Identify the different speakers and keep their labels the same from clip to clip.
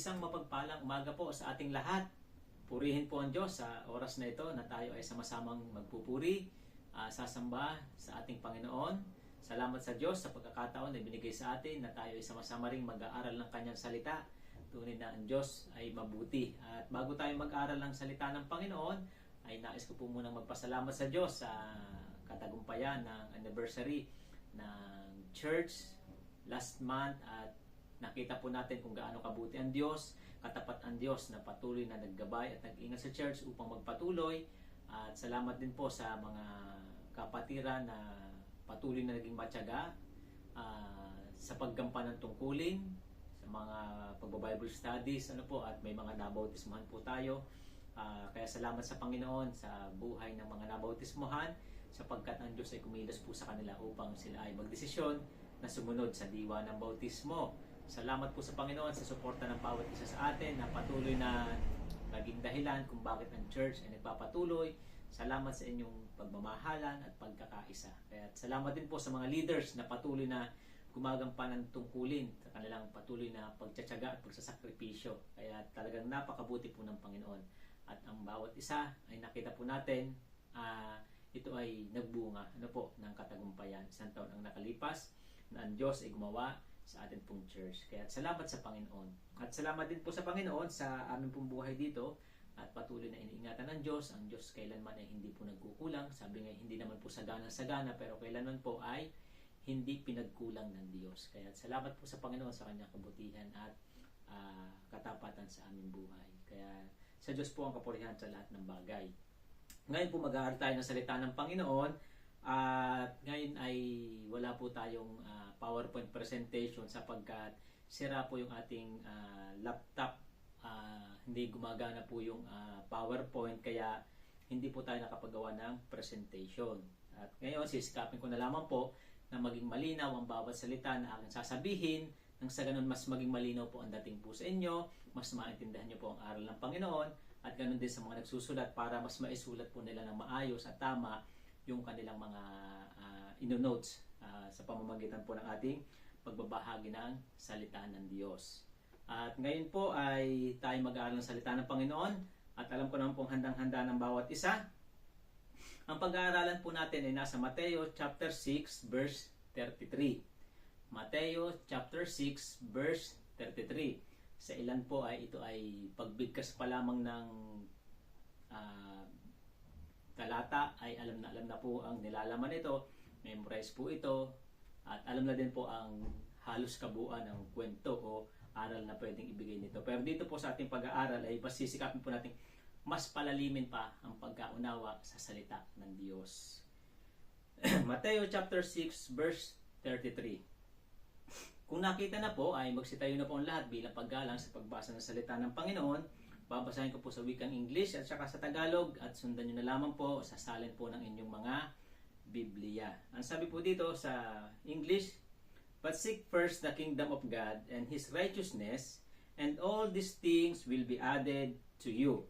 Speaker 1: Isang mapagpalang umaga po sa ating lahat. Purihin po ang Diyos sa oras na ito na tayo ay sama-samang magpupuri, sasamba sa ating Panginoon. Salamat sa Diyos sa pagkakataon na binigay sa atin na tayo ay sama-sama ring mag-aaral ng Kanyang salita. Tunay na ang Diyos ay mabuti. At bago tayo mag-aaral ng salita ng Panginoon, ay nais ko po munang magpasalamat sa Diyos sa katagumpayan ng anniversary ng church last month, at nakita po natin kung gaano kabuti ang Diyos, katapat ang Diyos na patuloy na naggabay at nag-ingat sa church upang magpatuloy. At salamat din po sa mga kapatiran na patuloy na naging matyaga sa paggampan ng tungkulin, sa mga pagbabible studies, at may mga nabautismuhan po tayo. Kaya salamat sa Panginoon sa buhay ng mga nabautismuhan, sapagkat ang Diyos ay kumilos po sa kanila upang sila ay magdesisyon na sumunod sa diwa ng bautismo. Salamat po sa Panginoon sa suporta ng bawat isa sa atin na patuloy na naging dahilan kung bakit ang church ay nagpapatuloy. Salamat sa inyong pagmamahalan at pagkakaisa. Kaya salamat din po sa mga leaders na patuloy na gumagampan ng tungkulin sa kanilang patuloy na pagtsatsaga at pagsasakripisyo. Kaya talagang napakabuti po ng Panginoon. At ang bawat isa ay nakita po natin, ito ay nagbunga ng katagumpayan. Isang taon ang nakalipas na ang Diyos ay gumawa sa ating pong church. Kaya salamat sa Panginoon. At salamat din po sa Panginoon sa aming pong buhay dito, at patuloy na iniingatan ng Diyos. Ang Diyos kailanman ay hindi po nagkukulang. Sabi nga, hindi naman po sagana-sagana, pero kailanman po ay hindi pinagkulang ng Diyos. Kaya salamat po sa Panginoon sa kanyang kabutihan at katapatan sa aming buhay. Kaya sa Diyos po ang kapurihan sa lahat ng bagay. Ngayon po mag-aaral tayo ng salita ng Panginoon. At ngayon ay wala po tayong PowerPoint presentation sapagkat sira po yung ating laptop. Hindi gumagana po yung PowerPoint, kaya hindi po tayo nakapagawa ng presentation. At ngayon sisikapin ko na lamang po na maging malinaw ang bawat salita na aking sasabihin, nang sa ganun mas maging malinaw po ang dating po sa inyo, mas maintindihan nyo po ang aral ng Panginoon, at ganun din sa mga nagsusulat para mas maisulat po nila ng maayos at tama yung kanilang mga ino-notes sa pamamagitan po ng ating pagbabahagi ng salita ng Diyos. At ngayon po ay tayo mag-aaral ng salita ng Panginoon, at alam ko naman pong handang-handa ng bawat isa. Ang pag-aaralan po natin ay nasa Mateo chapter 6 verse 33. Mateo chapter 6 verse 33. Sa ilan po ay ito ay pagbigkas pa lamang ng talata ay alam na po ang nilalaman nito, memorize po ito, at alam na din po ang halos kabuuan ng kwento o aral na pwedeng ibigay nito. Pero dito po sa ating pag-aaral ay pasisikapin po natin mas palalimin pa ang pagkaunawa sa salita ng Diyos. Mateo chapter 6 verse 33. Kung nakita na po ay magsitayo na po ang lahat bilang paggalang sa pagbasa ng salita ng Panginoon. Babasahin ko po sa wikang English at saka sa Tagalog, at sundan nyo na lamang po sa salin po ng inyong mga Biblia. Ang sabi po dito sa English, "But seek first the kingdom of God and His righteousness, and all these things will be added to you."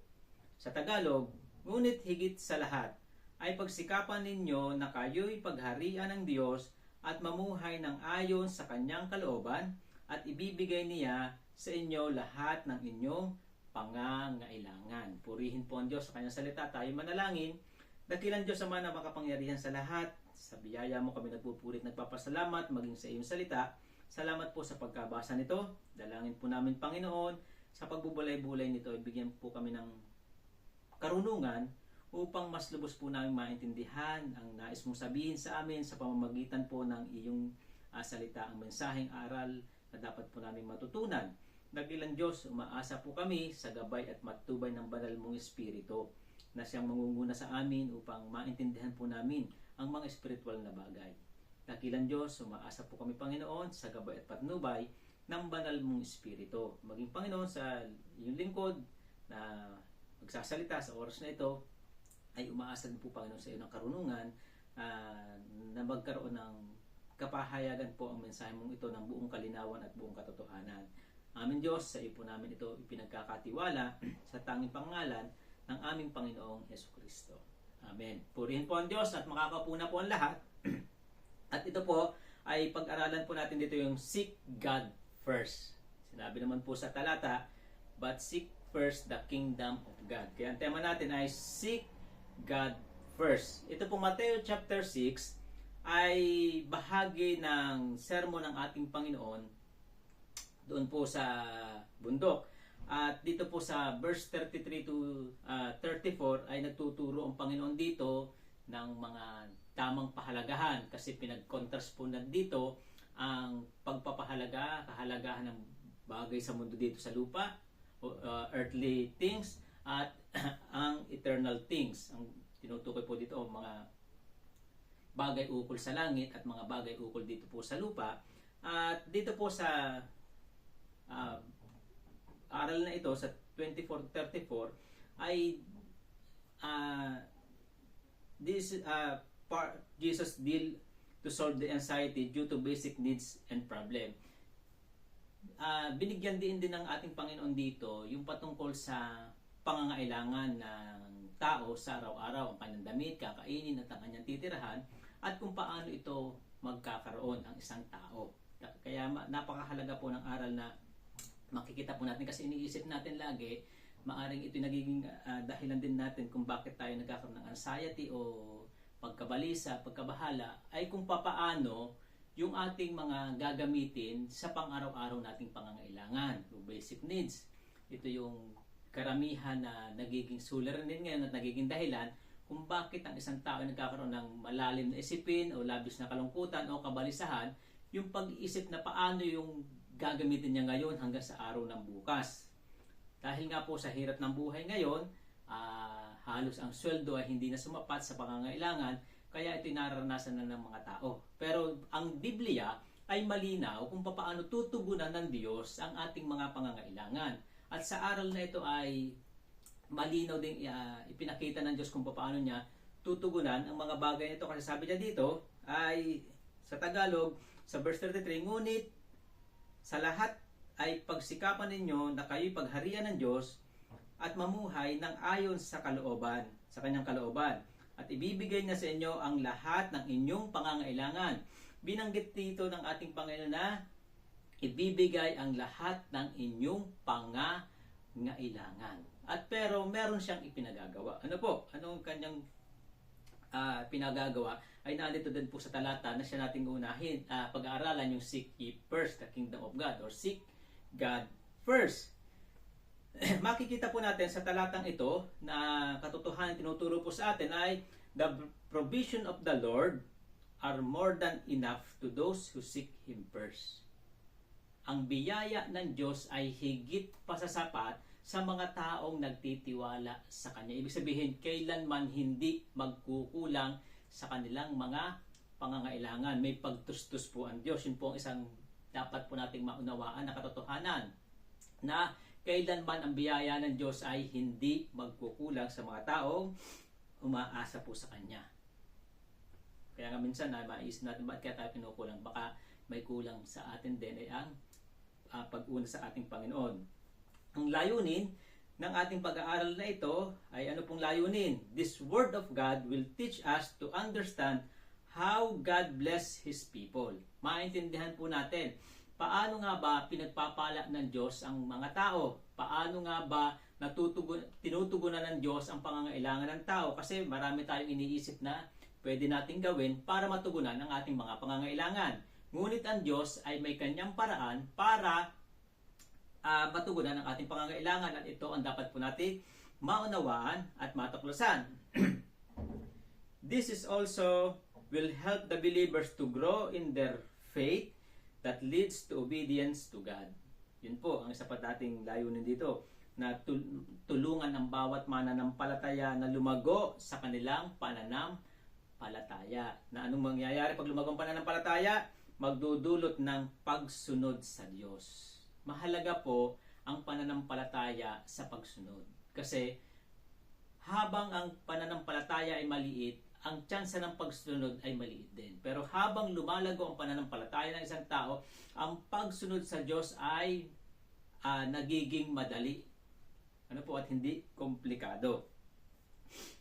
Speaker 1: Sa Tagalog, "Ngunit higit sa lahat ay pagsikapan ninyo na kayo'y pagharian ng Diyos at mamuhay ng ayon sa Kanyang kalooban, at ibibigay niya sa inyo lahat ng inyong pangangailangan." Purihin po ang Diyos sa Kanyang salita. Tayo manalangin. Dakilang Diyos Ama na makapangyarihan sa lahat, sa biyaya mo kami nagpupurit, nagpapasalamat maging sa iyong salita. Salamat po sa pagkabasa nito. Dalangin po namin, Panginoon, sa pagbubulay-bulay nito, ibigyan po kami ng karunungan upang mas lubos po namin maintindihan ang nais mong sabihin sa amin sa pamamagitan po ng iyong salita, ang mensaheng aral na dapat po namin matutunan. Dakilang Diyos, umaasa po kami sa gabay at matubay ng banal mong Espiritu na siyang mangunguna sa amin upang maintindihan po namin ang mga espiritual na bagay. Dakilang Diyos, umaasa po kami, Panginoon, sa gabay at patnubay ng banal mong Espiritu. Maging Panginoon sa iyong lingkod na magsasalita sa oras na ito, ay umaasa din po, Panginoon, sa iyo ng karunungan na magkaroon ng kapahayagan po ang mensahe mong ito ng buong kalinawan at buong katotohanan. Amin, Diyos, sa iyo po namin ito ipinagkakatiwala sa tanging pangalan ng aming Panginoong Jesucristo. Amen. Purihin po ang Diyos at makakapuna po ang lahat. At ito po ay pag-aralan po natin dito yung seek God first. Sinabi naman po sa talata but seek first the kingdom of God. Kaya ang tema natin ay seek God first. Ito po Mateo chapter 6 ay bahagi ng sermon ng ating Panginoon doon po sa bundok. At dito po sa verse 33 to 34 ay nagtuturo ang Panginoon dito ng mga tamang pahalagahan kasi pinag-contrast po dito ang kahalagahan ng bagay sa mundo dito sa lupa, earthly things at ang eternal things. Ang tinutukoy po dito mga bagay ukol sa langit at mga bagay ukol dito po sa lupa. At dito po sa aral na ito sa 24-34 ay Jesus deal to solve the anxiety due to basic needs and problem. Binigyan din ng ating Panginoon dito yung patungkol sa pangangailangan ng tao sa araw-araw, ang kanyang damit, kakainin at ang kanyang titirahan, at kung paano ito magkakaroon ang isang tao. Kaya napakahalaga po ng aral na makikita po natin kasi iniisip natin lagi, maaring ito nagiging dahilan din natin kung bakit tayo nagkakaroon ng anxiety o pagkabalisa, pagkabahala, ay kung papaano yung ating mga gagamitin sa pang-araw-araw nating pangangailangan, yung basic needs. Ito yung karamihan na nagiging suliranin ngayon at nagiging dahilan kung bakit ang isang tao ay nagkakaroon ng malalim na isipin o labis na kalungkutan o kabalisahan, yung pag-iisip na paano yung gagamitin niya ngayon hanggang sa araw ng bukas. Dahil nga po sa hirap ng buhay ngayon, halos ang sweldo ay hindi na sumapat sa pangangailangan, kaya ito'y nararanasan na ng mga tao. Pero ang Biblia ay malinaw kung paano tutugunan ng Diyos ang ating mga pangangailangan. At sa aral na ito ay malinaw din ipinakita ng Diyos kung paano niya tutugunan ang mga bagay nito. Kasi sabi niya dito ay sa Tagalog, sa verse 33, ngunit sa lahat ay pagsikapan ninyo na kayo'y pagharian ng Diyos at mamuhay ng ayon sa kalooban, sa kanyang kalooban. At ibibigay na sa inyo ang lahat ng inyong pangangailangan. Binanggit dito ng ating Panginoon na ibibigay ang lahat ng inyong pangangailangan. At pero meron siyang ipinagagawa. Ano po? Anong kanyang pinagagawa? Ay nandito din po sa talata na siya nating unahin. Pag-aaralan yung seek ye first the kingdom of God or seek God first. Makikita po natin sa talatang ito na katotohanan tinuturo po sa atin ay the provision of the Lord are more than enough to those who seek Him first. Ang biyaya ng Diyos ay higit pa sa sapat sa mga taong nagtitiwala sa Kanya. Ibig sabihin, kailanman hindi magkukulang sa kanilang mga pangangailangan. May pagtustos po ang Diyos. Yun po ang isang dapat po nating maunawaan na katotohanan na kailanman ang biyaya ng Diyos ay hindi magkukulang sa mga taong umaasa po sa Kanya. Kaya nga minsan na maisip natin bakit kaya tayo pinukulang. Baka may kulang sa atin din ay ang pag-una sa ating Panginoon. Ang layunin ng ating pag-aaral na ito ay ano pong layunin? This Word of God will teach us to understand how God bless His people. Maintindihan po natin paano nga ba pinagpapala ng Diyos ang mga tao? Paano nga ba tinutugunan ng Diyos ang pangangailangan ng tao? Kasi marami tayong iniisip na pwede nating gawin para matugunan ang ating mga pangangailangan. Ngunit ang Diyos ay may kanyang paraan para matugunan ang ating pangangailangan at ito ang dapat po natin maunawaan at matuklasan. This is also will help the believers to grow in their faith that leads to obedience to God. Yun po ang isa pa dating layunin dito, na tulungan ang bawat mananampalataya na lumago sa kanilang pananampalataya. Na anong mangyayari pag lumago ang pananampalataya? Magdudulot ng pagsunod sa Diyos. Mahalaga po ang pananampalataya sa pagsunod. Kasi habang ang pananampalataya ay maliit, ang tsansa ng pagsunod ay maliit din. Pero habang lumalago ang pananampalataya ng isang tao, ang pagsunod sa Diyos ay nagiging madali. Ano po, at hindi komplikado.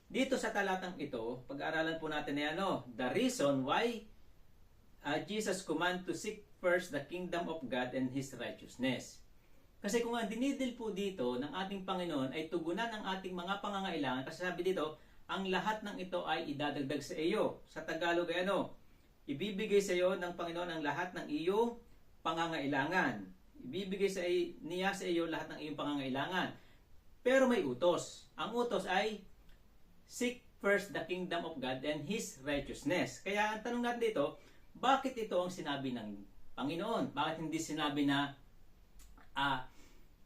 Speaker 1: Dito sa talatang ito, pag-aaralan po natin ay the reason why Jesus command to seek first the kingdom of God and His righteousness. Kasi kung ang dinidil po dito ng ating Panginoon ay tugunan ang ating mga pangangailangan, kasi sabi dito, ang lahat ng ito ay idadagdag sa iyo. Sa Tagalog ay ano? Ibibigay sa iyo ng Panginoon ang lahat ng iyong pangangailangan. Ibibigay niya sa iyo lahat ng iyong pangangailangan. Pero may utos. Ang utos ay seek first the kingdom of God and His righteousness. Kaya ang tanong natin dito, bakit ito ang sinabi ng Panginoon? Bakit hindi sinabi na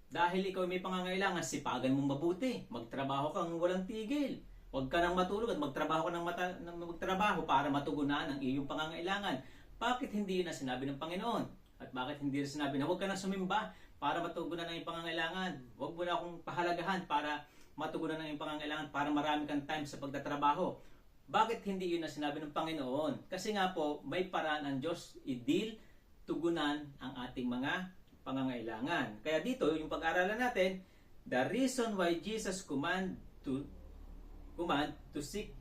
Speaker 1: dahil ikaw may pangangailangan, sipagan mong mabuti. Magtrabaho kang walang tigil. Huwag ka nang matulog at magtrabaho ka magtrabaho para matugunan ang iyong pangangailangan. Bakit hindi yun ang sinabi ng Panginoon? At bakit hindi rin sinabi na huwag ka nang sumimba para matugunan ang iyong pangangailangan? Huwag mo na akong pahalagahan para matugunan ang iyong pangangailangan para marami kang time sa pagtatrabaho. Bakit hindi yun ang sinabi ng Panginoon? Kasi nga po, may paraan ang Diyos i-deal, tugunan ang ating mga pangangailangan. Kaya dito, yung pag-aralan natin, the reason why Jesus command to seek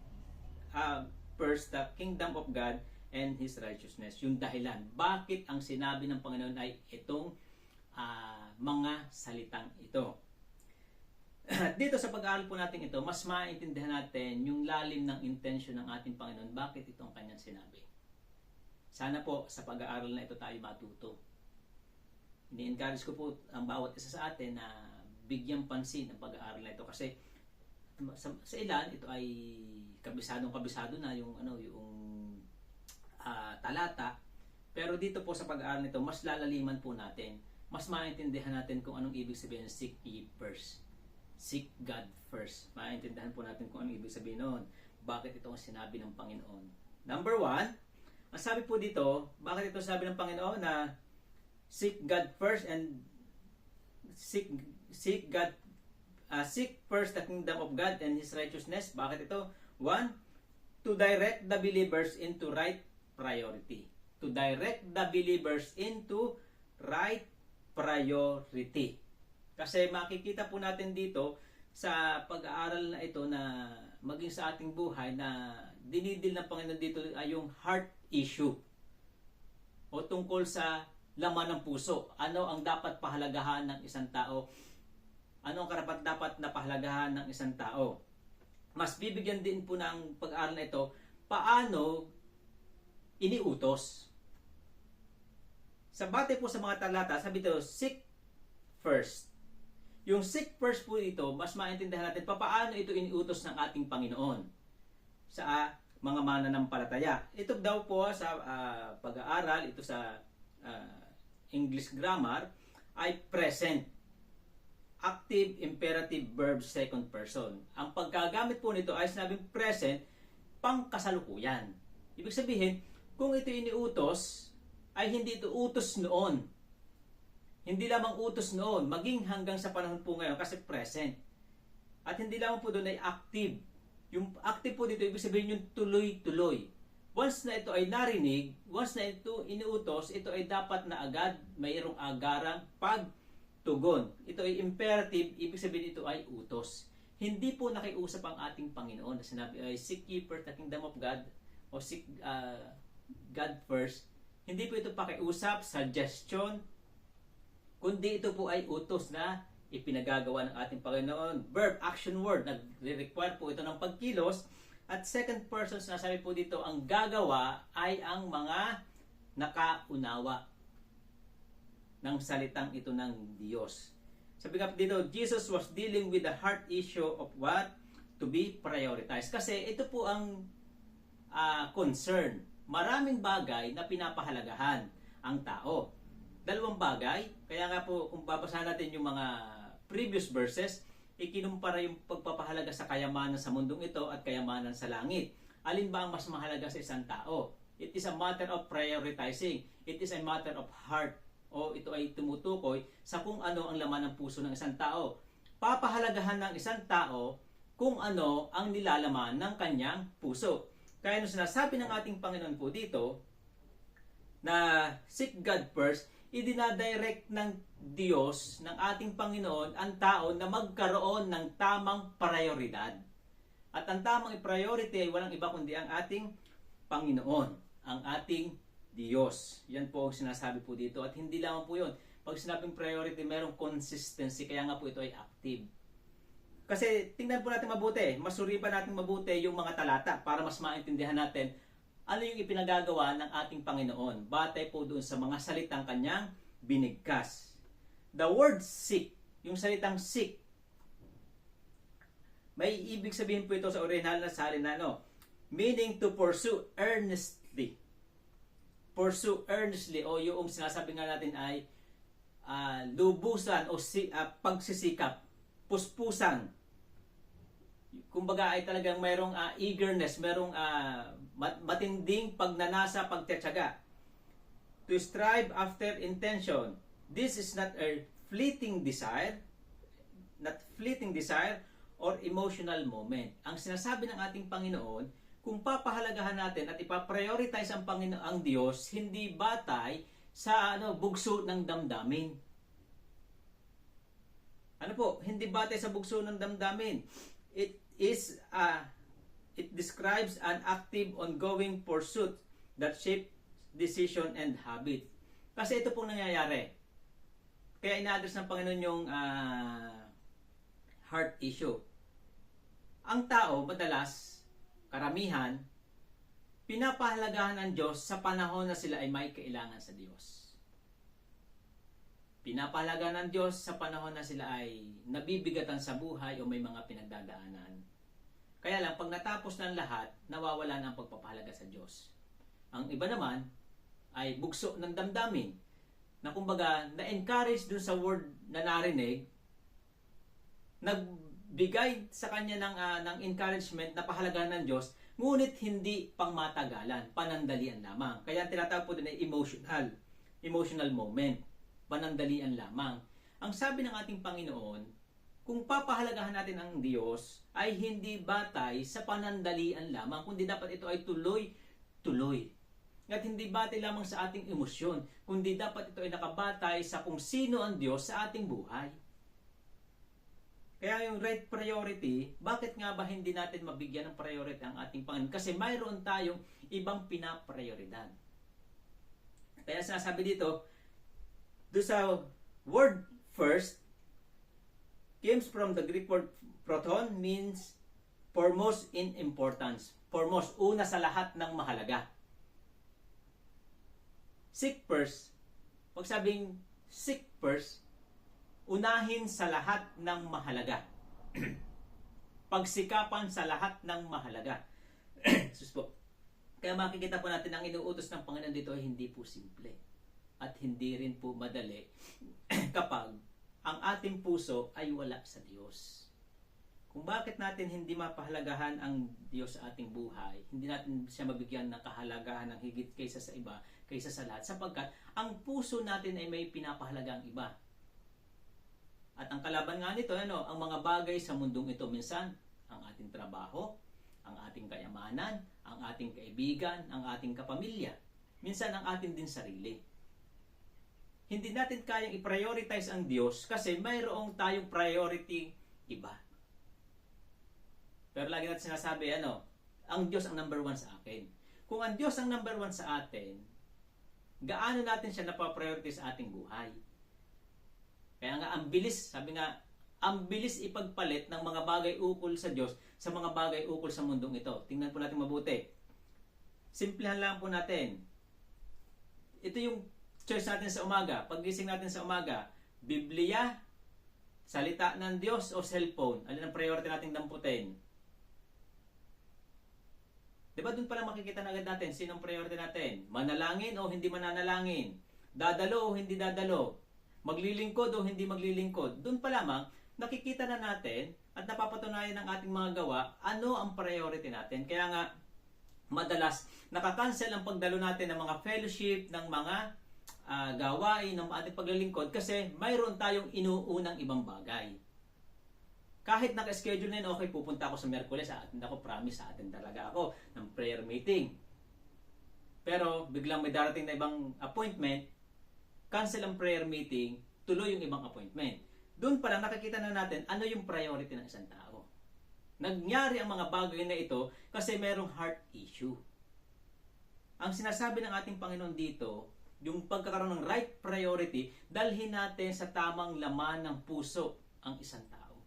Speaker 1: first the kingdom of God and His righteousness. Yung dahilan. Bakit ang sinabi ng Panginoon ay itong mga salitang ito. Dito sa pag-aaral po natin ito, mas maintindihan natin yung lalim ng intensyon ng ating Panginoon. Bakit itong kanyang sinabi? Sana po sa pag-aaral na ito tayo matuto. Ini-encourage ko po ang bawat isa sa atin na bigyang pansin ang pag-aaral na ito kasi sa ilan ito ay kabisado na yung talata, pero dito po sa pag-aaral nito mas lalaliman po natin, mas maintindihan natin kung anong ibig sabihin ng seek ye first. Seek God first. Maintindihan po natin kung anong ibig sabihin noon. Bakit ito ang sinabi ng Panginoon? Number 1, ang sabi po dito, bakit ito sabi ng Panginoon na seek God first and seek first the kingdom of God and His righteousness. Bakit ito? 1, to direct the believers into right priority. To direct the believers into right priority. Kasi makikita po natin dito sa pag-aaral na ito na maging sa ating buhay na dinidil ng Panginoon dito ay yung heart issue o tungkol sa laman ng puso. Ano ang dapat pahalagahan ng isang tao? Ano ang karapat-dapat na pahalagahan ng isang tao? Mas bibigyan din po ng pag-aaral na ito, paano iniutos. Sa bate po sa mga talata, sabi ito, seek first. Yung seek first po ito, mas maintindihan natin paano ito iniutos ng ating Panginoon sa mga mananampalataya. Ito daw po sa pag-aaral, ito sa English grammar, ay present. Active imperative verb second person. Ang paggagamit po nito ay sinabing present, pangkasalukuyan. Ibig sabihin, kung ito iniutos, ay hindi ito utos noon. Hindi lamang utos noon, maging hanggang sa panahon po ngayon kasi present. At hindi lamang po doon ay active. Yung active po dito, ibig sabihin yung tuloy-tuloy. Once na ito ay narinig, once na ito iniutos, ito ay dapat na agad mayroong agarang pagtugon. Ito ay imperative, ibig sabihin ito ay utos. Hindi po nakiusap ang ating Panginoon na sinabi ay seek ye first the kingdom of God o seek God first. Hindi po ito pakiusap, suggestion, kundi ito po ay utos na ipinagagawa ng ating Panginoon. Verb, action word, nagre-require po ito ng pagkilos. At second person, sinasabi po dito, ang gagawa ay ang mga nakaunawa ng salitang ito ng Diyos. Sabi nga dito, Jesus was dealing with the heart issue of what to be prioritized. Kasi ito po ang concern. Maraming bagay na pinapahalagahan ang tao. Dalawang bagay, kaya nga po kung babasahin natin yung mga previous verses, ikinumpara yung pagpapahalaga sa kayamanan sa mundong ito at kayamanan sa langit. Alin ba ang mas mahalaga sa isang tao? It is a matter of prioritizing. It is a matter of heart. O ito ay tumutukoy sa kung ano ang laman ng puso ng isang tao. Papahalagahan ng isang tao kung ano ang nilalaman ng kanyang puso. Kaya nung sinasabi ng ating Panginoon po dito na seek God first, idinadirect ng Diyos, ng ating Panginoon, ang tao na magkaroon ng tamang prioridad. At ang tamang priority ay walang iba kundi ang ating Panginoon, ang ating Diyos. Yan po ang sinasabi po dito. At hindi lamang po yun. Pag sinabing priority, merong consistency, kaya nga po ito ay active. Kasi tingnan po natin mabuti, masuripan natin mabuti yung mga talata para mas maintindihan natin ano yung ipinagagawa ng ating Panginoon. Batay po doon sa mga salitang kanyang binigkas. The word seek, yung salitang seek, may ibig sabihin po ito sa original na salin na meaning to pursue earnestly. Pursue earnestly, o yung sinasabi nga natin ay lubusan o pagsisikap, puspusan. Kumbaga ay talagang mayroong eagerness, mayroong matinding pagnanasa, pagtitiyaga. To strive after intention. This is not a fleeting desire, or emotional moment. Ang sinasabi ng ating Panginoon, kung papahalagahan natin at ipaprioritize ang Panginoon, ang Diyos, hindi batay sa bugso ng damdamin. Ano po? Hindi batay sa bugso ng damdamin. It describes an active, ongoing pursuit that shape decision and habit. Kasi ito pong nangyayari. Kaya ina-address ng Panginoon yung heart issue. Ang tao, madalas, karamihan, pinapahalagahan ng Diyos sa panahon na sila ay may kailangan sa Diyos. Pinapahalagahan ng Diyos sa panahon na sila ay nabibigatan sa buhay o may mga pinagdadaanan. Kaya lang, pag natapos ng lahat, nawawala na ang pagpapahalaga sa Diyos. Ang iba naman ay bugso ng damdamin na kumbaga na-encourage dun sa word na narinig, nagbigay sa kanya ng encouragement na pahalagahan ng Diyos, ngunit hindi pangmatagalan, panandalian lamang. Kaya tinatawag po din ay emotional moment, panandalian lamang. Ang sabi ng ating Panginoon, kung papahalagahan natin ang Diyos, ay hindi batay sa panandalian lamang, kundi dapat ito ay tuloy-tuloy. At hindi batay lamang sa ating emosyon, kundi dapat ito ay nakabatay sa kung sino ang Diyos sa ating buhay. Kaya yung right priority, bakit nga ba hindi natin mabigyan ng priority ang ating Panginoon? Kasi mayroon tayong ibang pinaprioridad. Kaya sinasabi dito, doon sa word first, comes from the Greek word proton, means foremost in importance. Foremost, una sa lahat ng mahalaga. Seek first, pag sabing seek first, unahin sa lahat ng mahalaga. Pagsikapan sa lahat ng mahalaga. Sus po. Kaya makikita po natin ang inuutos ng Panginoon dito ay hindi po simple. At hindi rin po madali kapag ang ating puso ay wala sa Diyos. Kung bakit natin hindi mapahalagahan ang Diyos sa ating buhay, hindi natin siya mabigyan ng kahalagahan ng higit kaysa sa iba, kaysa sa lahat, sapagkat ang puso natin ay may pinapahalagang iba. At ang kalaban nga nito, ang mga bagay sa mundong ito, minsan, ang ating trabaho, ang ating kayamanan, ang ating kaibigan, ang ating kapamilya, minsan ang ating din sarili. Hindi natin kayang i-prioritize ang Diyos kasi mayroong tayong priority iba. Pero lagi natin sinasabi, ang Diyos ang number one sa akin. Kung ang Diyos ang number one sa atin, gaano natin siya napapriority sa ating buhay? Kaya nga, ang bilis ipagpalit ng mga bagay ukol sa Diyos sa mga bagay ukol sa mundong ito. Tingnan po natin mabuti. Simplihan lang po natin. Ito yung choice natin sa umaga. Paggising natin sa umaga, Biblia, salita ng Diyos o cellphone? Alin ang priority nating damputin? Diba doon pala makikita na agad natin sinong priority natin? Manalangin o hindi mananalangin? Dadalo o hindi dadalo? Maglilingkod o hindi maglilingkod? Doon pa lamang, nakikita na natin at napapatunayan ng ating mga gawa ano ang priority natin. Kaya nga, madalas nakakancel ang pagdalo natin ng mga fellowship, ng mga gawain ng ating paglilingkod kasi mayroon tayong inuunang ibang bagay. Kahit naka-schedule na yun, okay, pupunta ako sa Miyerkules, promise, attend talaga ako ng prayer meeting. Pero biglang may darating na ibang appointment, cancel ang prayer meeting, tuloy yung ibang appointment. Doon pa lang nakikita na natin ano yung priority ng isang tao. Nangyari ang mga bagay na ito kasi merong heart issue. Ang sinasabi ng ating Panginoon dito, yung pagkakaroon ng right priority, dalhin natin sa tamang laman ng puso ang isang tao.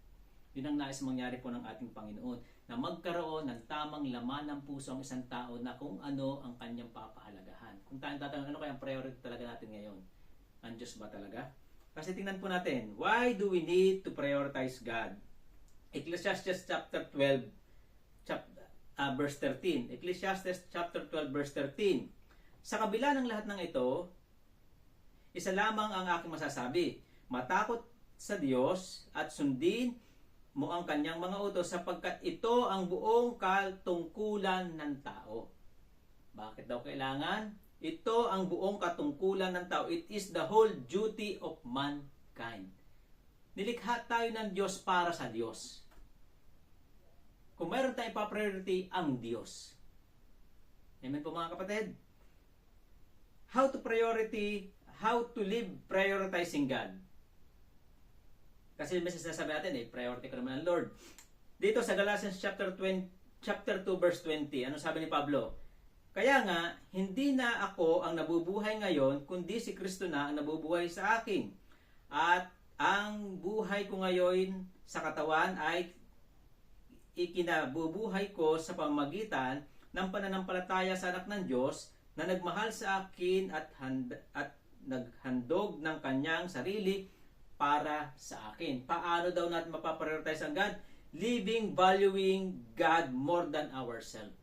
Speaker 1: Yun ang nais mangyari po ng ating Panginoon, na magkaroon ng tamang laman ng puso ang isang tao na kung ano ang kanyang papahalagahan. Kung tayong tatanong, ano kaya ang priority talaga natin ngayon? Ang Diyos ba talaga? Kasi tingnan po natin, why do we need to prioritize God? Ecclesiastes chapter 12, verse 13. Ecclesiastes chapter 12, verse 13. Sa kabila ng lahat ng ito, isa lamang ang aking masasabi. Matakot sa Diyos at sundin mo ang kanyang mga utos sapagkat ito ang buong katungkulan ng tao. Bakit daw kailangan? Ito ang buong katungkulan ng tao. It is the whole duty of mankind. Nilikha tayo ng Diyos para sa Diyos. Kung mayroon tayong pa-priority, ang Diyos. Amen po mga kapatid? How to live prioritizing God. Kasi may sinasabi natin, priority ko naman ang Lord. Dito sa Galatians chapter 2 verse 20, ano sabi ni Pablo? Kaya nga, hindi na ako ang nabubuhay ngayon, kundi si Kristo na ang nabubuhay sa akin. At ang buhay ko ngayon sa katawan ay ikinabubuhay ko sa pamamagitan ng pananampalataya sa anak ng Diyos na nagmahal sa akin at naghandog ng kanyang sarili para sa akin. Paano daw natin mapaprioritize ang God? Living, valuing God more than ourselves.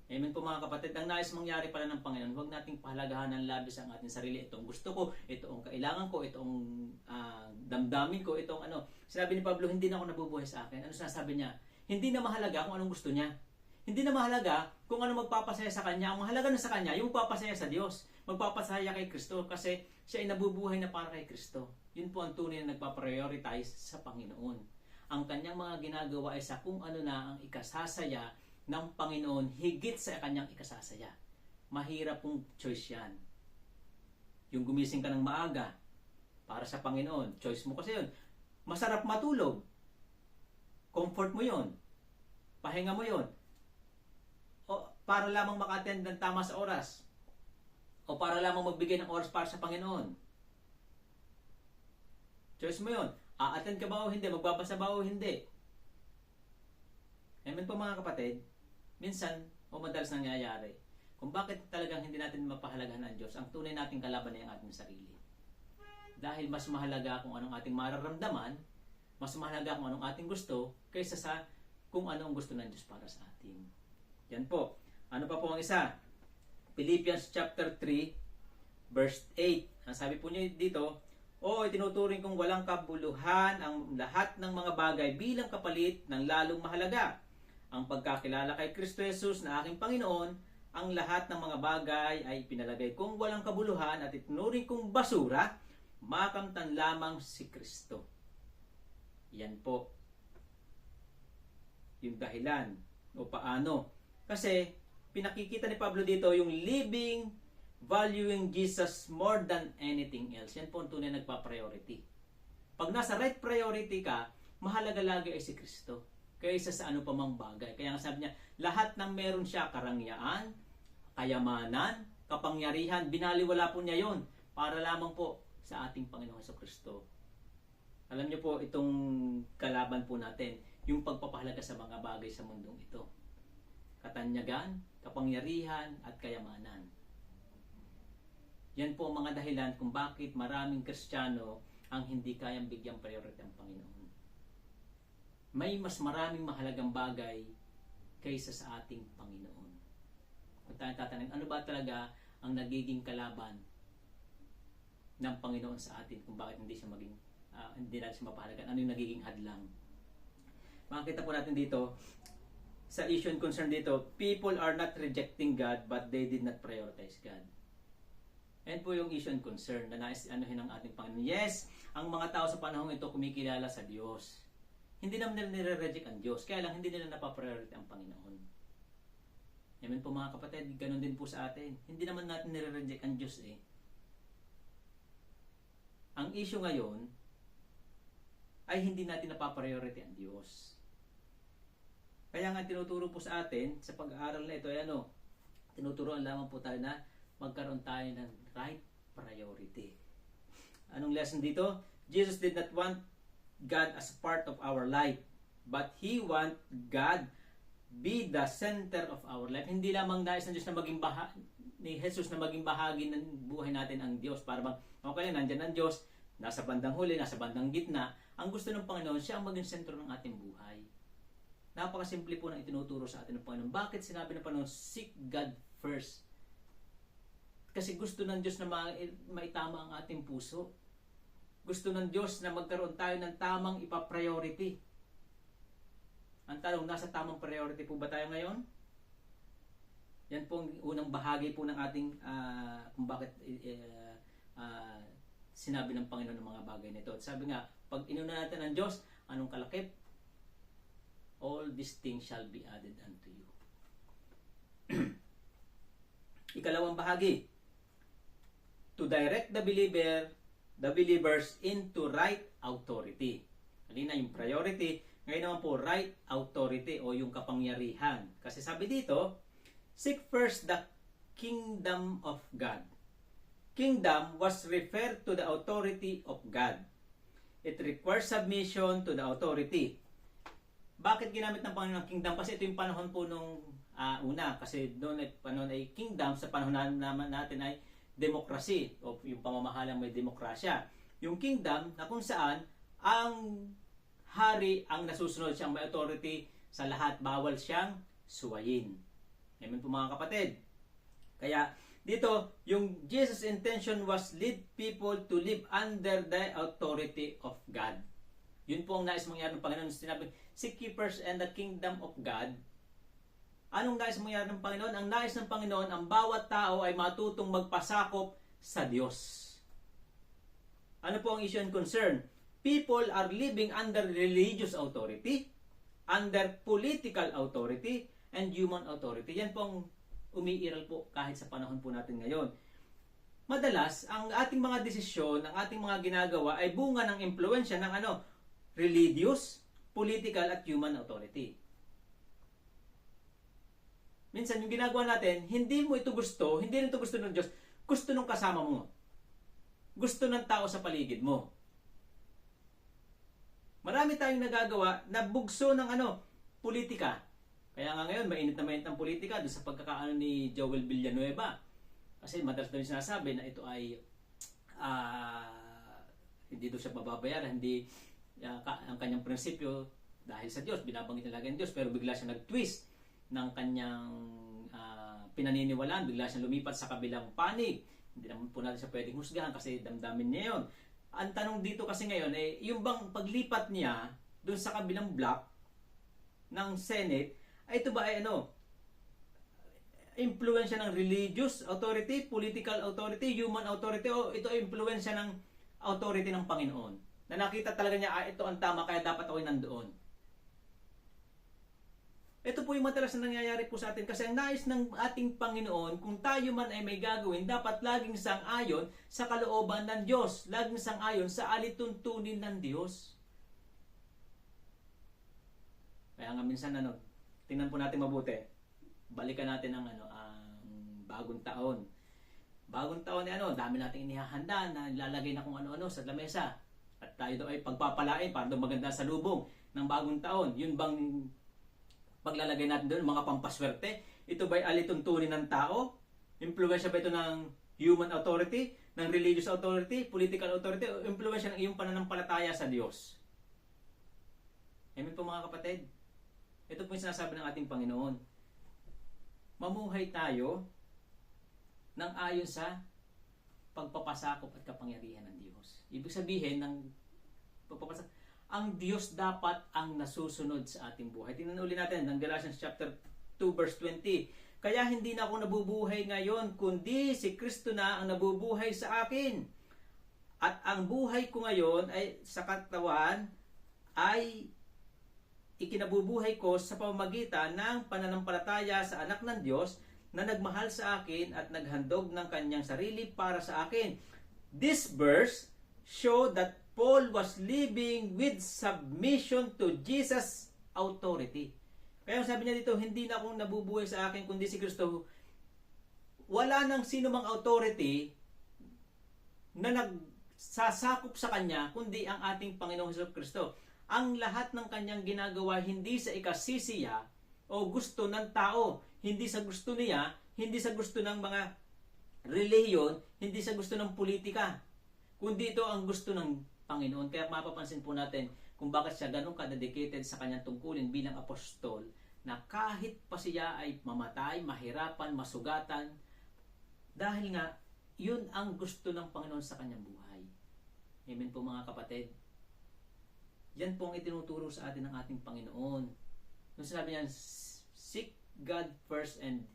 Speaker 1: Amen po mga kapatid. Ang nais mangyari pala ng Panginoon, huwag nating pahalagahan ng labis ang ating sarili. Ito ang gusto ko, ito ang kailangan ko, ito ang damdamin ko, ito ang ano. Sinabi ni Pablo, hindi na ako nabubuhay sa akin. Ano sinasabi niya? Hindi na mahalaga kung anong gusto niya. Hindi na mahalaga kung ano magpapasaya sa kanya. Ang mahalaga na sa kanya, yung magpapasaya sa Diyos. Magpapasaya kay Kristo kasi siya ay nabubuhay na para kay Kristo. Yun po ang tunay na nagpaprioritize sa Panginoon. Ang kanyang mga ginagawa ay sa kung ano na ang ikasasaya ng Panginoon higit sa kanyang ikasasaya. Mahirap pong choice yan. Yung gumising ka ng maaga para sa Panginoon, choice mo kasi yun. Masarap matulog. Comfort mo yun. Pahinga mo yun. O para lamang maka-attend ng tama sa oras. O para lamang magbigay ng oras para sa Panginoon. Choice mo yun. A-attend ka ba o hindi? Magbabasa ba o hindi? Amen po mga kapatid. Minsan, o madalas nangyayari, kung bakit talagang hindi natin mapahalagahan ang Diyos, ang tunay nating kalaban ay ang ating sarili. Dahil mas mahalaga kung anong ating mararamdaman, mas mahalaga kung anong ating gusto, kaysa sa kung anong gusto ng Diyos para sa atin. Yan po. Ano pa po ang isa? Philippians chapter 3, verse 8. Ang sabi po niyo dito, itinuturing kong walang kabuluhan ang lahat ng mga bagay bilang kapalit ng lalong mahalaga. Ang pagkakilala kay Kristo Jesus na aking Panginoon, ang lahat ng mga bagay ay pinalagay kong walang kabuluhan at itinuring kong basura, makamtan lamang si Kristo. Yan po yung dahilan o paano. Kasi pinakikita ni Pablo dito yung living, valuing Jesus more than anything else. Yan po ang tunay nagpa-priority. Pag nasa right priority ka, mahalaga lagi ay si Kristo kaysa sa ano pa mang bagay. Kaya nga sabi niya, lahat ng meron siya, karangyaan, kayamanan, kapangyarihan, binaliwala po niya yon para lamang po sa ating Panginoon Jesucristo. Alam niyo po, itong kalaban po natin, yung pagpapahalaga sa mga bagay sa mundong ito. Katanyagan, kapangyarihan, at kayamanan. Yan po ang mga dahilan kung bakit maraming Kristiyano ang hindi kayang bigyang priority ang Panginoon. May mas maraming mahalagang bagay kaysa sa ating Panginoon. Kung tayo tatanungin, ano ba talaga ang nagiging kalaban ng Panginoon sa atin kung bakit hindi siya maging hindi natin siya mapahalagan? Ano yung nagiging hadlang? Makikita po natin dito sa issue and concern dito, people are not rejecting God but they did not prioritize God. Ayan po yung issue and concern na nais-anuhin ng ating Panginoon. Yes, ang mga tao sa panahon ito kumikilala sa Diyos. Hindi naman nila nire-reject ang Diyos, kaya lang hindi nila napapriority ang Panginoon. Amen po mga kapatid, ganun din po sa atin. Hindi naman natin nire-reject ang Diyos eh. Ang issue ngayon ay hindi natin napapriority ang Diyos. Kaya nga tinuturo po sa atin sa pag-aaral na ito ay tinuturuan lamang po tayo na magkaroon tayo ng right priority. Anong lesson dito? Jesus did not want God as part of our life, but He want God be the center of our life. Hindi lamang nais ng Diyos na maging ni Jesus na maging bahagi ng buhay natin ang Diyos. Para bang, okay, nandyan ang Diyos, nasa bandang huli, nasa bandang gitna. Ang gusto ng Panginoon, siya ang maging sentro ng ating buhay. Napakasimple po ng itinuturo sa atin ng Panginoon. Bakit sinabi ng Panginoon, seek God first? Kasi gusto ng Diyos na maitama ang ating puso. Gusto ng Diyos na magkaroon tayo ng tamang ipa-priority. Ang tanong, nasa tamang priority po ba tayo ngayon? Yan po ang unang bahagi po ng ating kung bakit sinabi ng Panginoon ng mga bagay nito. At sabi nga, pag inuna natin ang Diyos, anong kalakip? All these things shall be added unto you. Ikalawang bahagi, to direct the believers into right authority. Kanina yung priority, ngayon naman po right authority o yung kapangyarihan. Kasi sabi dito, seek first the kingdom of God. Kingdom was referred to the authority of God. It requires submission to the authority. Bakit ginamit ng Panginoon ng kingdom? Kasi ito yung panahon po nung una. Kasi noon ay panahon ay kingdom, sa panahon naman natin ay democracy o yung pamamahalang may demokrasya. Yung kingdom na kung saan ang hari ang nasusunod, siyang may authority sa lahat, bawal siyang suwayin. Amen po mga kapatid. Kaya dito, yung Jesus' intention was lead people to live under the authority of God. Yun po ang nais mangyari ng Panginoon. Sinabi, seek ye first and the kingdom of God. Anong nais mangyari ng Panginoon? Ang nais ng Panginoon, ang bawat tao ay matutong magpasakop sa Diyos. Ano po ang issue and concern? People are living under religious authority, under political authority, and human authority. Yan po ang umiiral po kahit sa panahon po natin ngayon. Madalas, ang ating mga desisyon, ang ating mga ginagawa ay bunga ng impluensya ng religious, political, at human authority. Minsan, yung ginagawa natin, hindi mo ito gusto, hindi rin ito gusto ng Diyos, gusto ng kasama mo. Gusto ng tao sa paligid mo. Marami tayong nagagawa na bugso ng politika. Kaya nga ngayon, mainit ang politika doon sa pagkakaano ni Joel Villanueva. Kasi madalas daw yung sinasabi na ito ay hindi doon siya mababayaran, hindi ang kanyang prinsipyo dahil sa Diyos, binabanggit talaga ng Diyos, pero bigla siya nag-twist ng kanyang pinaniniwalaan, bigla siya lumipat sa kabilang panig. Hindi naman po natin siya pwedeng husgahan kasi damdamin niya yun. Ang tanong dito kasi ngayon, yung bang paglipat niya doon sa kabilang block ng Senate, ay ito ba ay influensya ng religious authority, political authority, human authority, o ito ay influensya ng authority ng Panginoon? Na nakita talaga niya, ito ang tama, kaya dapat ako'y nandoon. Ito po yung madalas na nangyayari po sa atin kasi ang nais ng ating Panginoon, kung tayo man ay may gagawin, dapat laging sang-ayon sa kalooban ng Diyos. Laging sang-ayon sa alituntunin ng Diyos. Kaya nga minsan, tingnan po natin mabuti. Balikan natin ang bagong taon. Bagong taon dami nating inihahanda na ilalagay na kung ano-ano sa lamesa. At tayo daw ay pagpapalain para daw maganda sa lubong ng bagong taon. Yun bang paglalagay natin doon, mga pampaswerte? Ito ba'y alituntunin ng tao? Impluwensya ba ito ng human authority, ng religious authority, political authority, o impluwensya ng iyong pananampalataya sa Diyos? Amen po mga kapatid. Ito po yung sinasabi ng ating Panginoon. Mamuhay tayo ng ayon sa pagpapasakop at kapangyarihan ng Diyos. Ibig sabihin ng pagpapasakop, ang Diyos dapat ang nasusunod sa ating buhay. Tingnan ulit natin ng Galatians chapter 2 verse 20. Kaya hindi na ako nabubuhay ngayon, kundi si Kristo na ang nabubuhay sa akin. At ang buhay ko ngayon ay sa katawan ay ikinabubuhay ko sa pamamagitan ng pananampalataya sa anak ng Diyos na nagmahal sa akin at naghandog ng kanyang sarili para sa akin. This verse show that Paul was living with submission to Jesus' authority. Kaya sabi niya dito, hindi na akong nabubuhay sa akin kundi si Kristo. wala nang sino mang authority na nagsasakop sa Kanya, kundi ang ating Panginoong Jesucristo. Ang lahat ng Kanyang ginagawa hindi sa ikasisiya o gusto ng tao, hindi sa gusto niya, hindi sa gusto ng mga relihiyon, hindi sa gusto ng politika, kundi ito ang gusto ng Panginoon. Kaya mapapansin po natin kung bakit siya ganun ka-dedicated sa kanyang tungkulin bilang apostol, na kahit pa siya ay mamatay, mahirapan, masugatan, dahil nga yun ang gusto ng Panginoon sa kanyang buhay. Amen po mga kapatid. Yan po ang itinuturo sa atin ng ating Panginoon. Nung sinabi niyan, seek God first and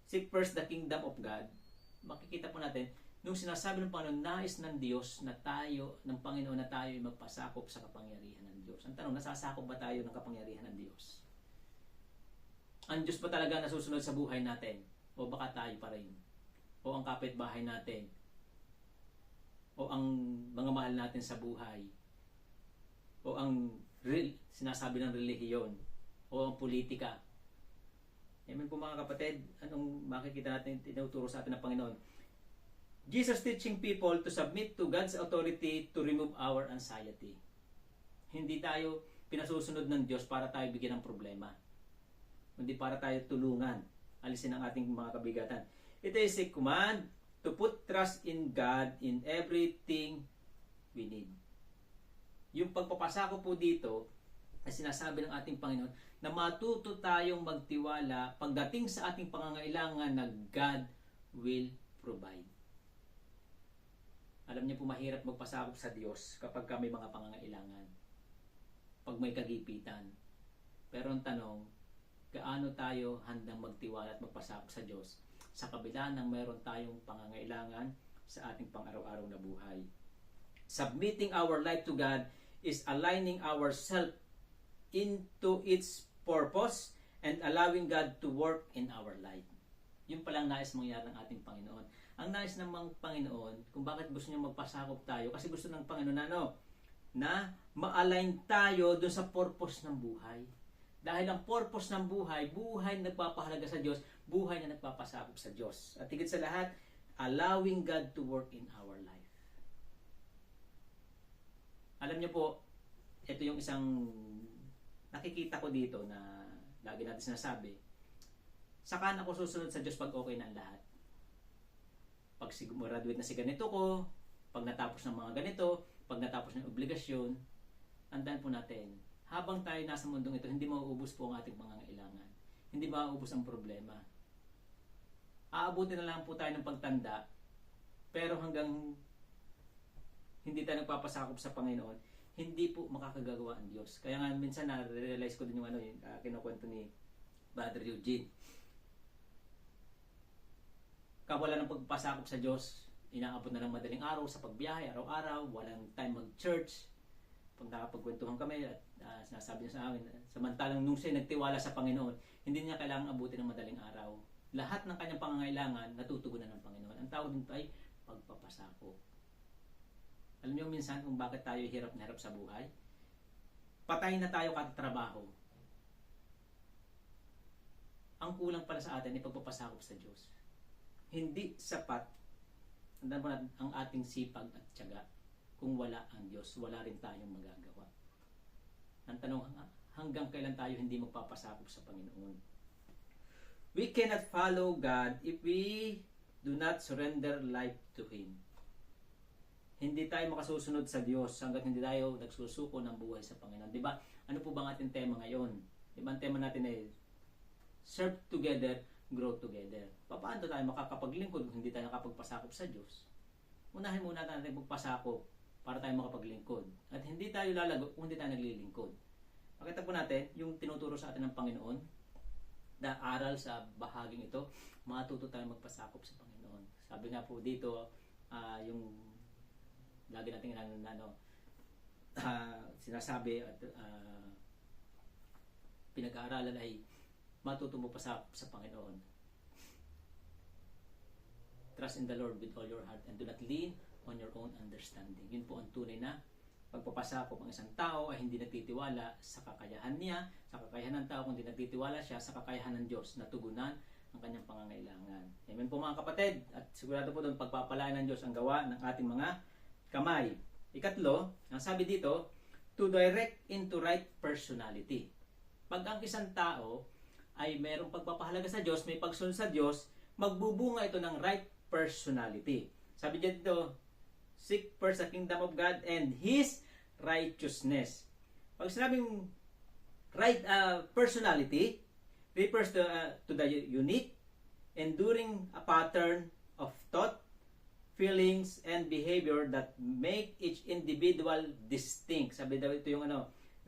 Speaker 1: seek first the kingdom of God, makikita po natin, nung sinasabi ng Panginoon, nais ng Diyos na tayo, ng Panginoon na tayo ay magpasakop sa kapangyarihan ng Diyos. Ang tanong, nasasakop ba tayo ng kapangyarihan ng Diyos? Ang Diyos ba talaga nasusunod sa buhay natin? O baka tayo pa rin? O ang kapitbahay natin? O ang mga mahal natin sa buhay? O ang sinasabi ng relihiyon? O ang politika? Amen po mga kapatid, anong makikita natin tinuturo sa atin ng Panginoon? Jesus teaching people to submit to God's authority to remove our anxiety. Hindi tayo pinasusunod ng Diyos para tayo bigyan ng problema. Hindi para tayo tulungan, alisin ang ating mga kabigatan. It is a command to put trust in God in everything we need. Yung pagpapasako po dito, ay sinasabi ng ating Panginoon na matuto tayong magtiwala pagdating sa ating pangangailangan na God will provide. Alam niyo po, mahirap magpasakop sa Diyos kapag may mga pangangailangan, pag may kagipitan. Pero ang tanong, gaano tayo handang magtiwala at magpasakop sa Diyos sa kabila ng meron tayong pangangailangan sa ating pang-araw-araw na buhay? Submitting our life to God is aligning ourselves into its purpose and allowing God to work in our life. Yun palang nais mangyari ng ating Panginoon. Ang nais ng mga Panginoon, kung bakit gusto niya magpasakop tayo, kasi gusto ng Panginoon na ma-align tayo dun sa purpose ng buhay. Dahil ang purpose ng buhay, buhay na nagpapahalaga sa Diyos, buhay na nagpapasakop sa Diyos. At higit sa lahat, allowing God to work in our life. Alam niyo po, ito yung isang nakikita ko dito na lagi natin sinasabi, saka ako susunod sa Diyos pag okay na ang lahat. Pag graduate na si ganito ko, pag natapos ng mga ganito, pag natapos ng obligasyon, tandaan po natin, habang tayo nasa mundong ito, hindi mauubos po ang ating pangangailangan. Hindi mauubos ang problema. Aabutin na lang po tayo ng pagtanda, pero hanggang hindi tayo nagpapasakop sa Panginoon, hindi po makakagawa ang Diyos. Kaya nga minsan na-realize ko din yung kinukwento ni Brother Eugene. Wala ng pagpasakop sa Diyos, inaabot na lang madaling araw sa pagbiyahe, araw-araw, walang time mag-church. Pag nakapagkwentuhan kami at sinasabi niya sa amin, samantalang nung siya nagtiwala sa Panginoon, hindi niya kailangang abutin ng madaling araw. Lahat ng kanyang pangangailangan, natutugunan ng Panginoon. Ang tawag dito ay pagpapasakop. Alam niyo minsan kung bakit tayo hirap na hirap sa buhay? Patay na tayo katatrabaho. Ang kulang pala sa atin ay pagpapasakop sa Diyos. Hindi sapat ang ating sipag at tiyaga. Kung wala ang Diyos, wala rin tayong magagawa. Ang tanong, hanggang kailan tayo hindi magpapasakop sa Panginoon? We cannot follow God if we do not surrender life to Him. Hindi tayo makasusunod sa Diyos hanggat hindi tayo nagsusuko ng buhay sa Panginoon. Diba? Ano po ba ang ating tema ngayon? Diba ang tema natin ay serve together, grow together. Paano tayo makakapaglingkod kung hindi tayo nakapagpasakop sa Diyos? Unahin muna natin magpasakop para tayo makapaglingkod. At hindi tayo lalago kung hindi tayo naglilingkod. Pakita po natin yung tinuturo sa atin ng Panginoon na aral sa bahaging ito, matuto tayo magpasakop sa Panginoon. Sabi nga po dito, yung lagi natin sinasabi at pinag-aaralan ay matuto mo pa sa Panginoon. Trust in the Lord with all your heart and do not lean on your own understanding. Yun po ang tunay na pagpapasakop ang isang tao ay hindi nagtitiwala sa kakayahan niya, sa kakayahan ng tao, kundi nagtitiwala siya sa kakayahan ng Diyos na tugunan ang kanyang pangangailangan. Amen po mga kapatid, at sigurado po doon pagpapalain ng Diyos ang gawa ng ating mga kamay. Ikatlo, ang sabi dito, to direct into right personality. Pag ang isang tao ay mayroong pagpapahalaga sa Diyos, may pagsunod sa Diyos, magbubunga ito ng right personality. Sabi dito, seek first the kingdom of God and His righteousness. Pag sinabing right personality, refers to the unique, enduring a pattern of thought, feelings, and behavior that make each individual distinct. Sabi daw ito yung